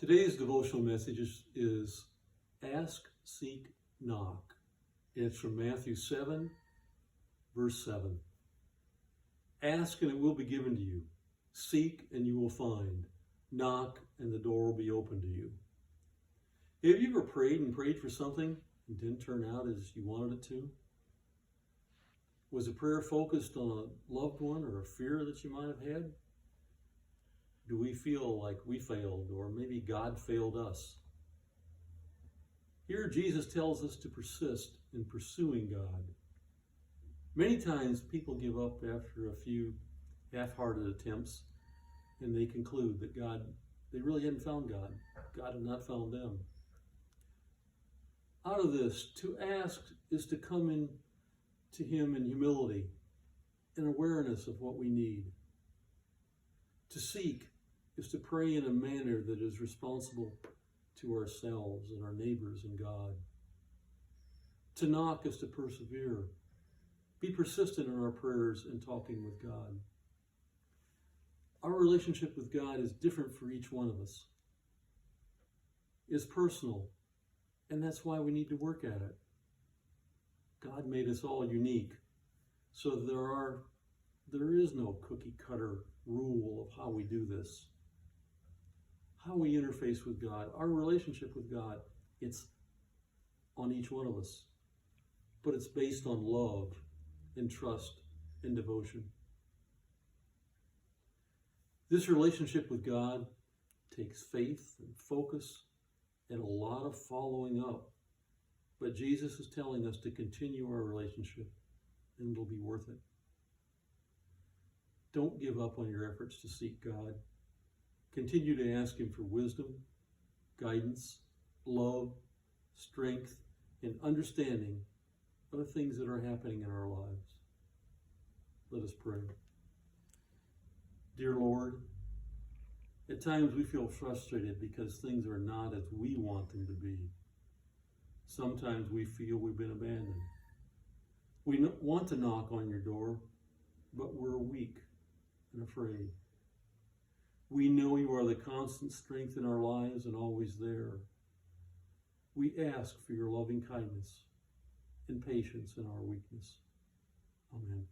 Today's devotional message is Ask, Seek, Knock. And it's from Matthew 7, verse 7. Ask and it will be given to you. Seek and you will find. Knock and the door will be open to you. Have you ever prayed for something and didn't turn out as you wanted it to? Was the prayer focused on a loved one or a fear that you might have had? Do we feel like we failed, or maybe God failed us? Here Jesus tells us to persist in pursuing God. Many times people give up after a few half-hearted attempts, and they conclude that they really hadn't found God. God had not found them. Out of this, to ask is to come in to Him in humility and awareness of what we need. To seek is to pray in a manner that is responsible to ourselves and our neighbors and God. To knock is to persevere. Be persistent in our prayers and talking with God. Our relationship with God is different for each one of us. It's personal, and that's why we need to work at it. God made us all unique, so there is no cookie cutter rule of how we do this. How we interface with God, our relationship with God, it's on each one of us, but it's based on love and trust and devotion. This relationship with God takes faith and focus and a lot of following up. But Jesus is telling us to continue our relationship, and it'll be worth it. Don't give up on your efforts to seek God. Continue to ask Him for wisdom, guidance, love, strength, and understanding of the things that are happening in our lives. Let us pray. Dear Lord, at times we feel frustrated because things are not as we want them to be. Sometimes we feel we've been abandoned. We want to knock on your door, but we're weak and afraid. We know you are the constant strength in our lives and always there. We ask for your loving kindness and patience in our weakness. Amen.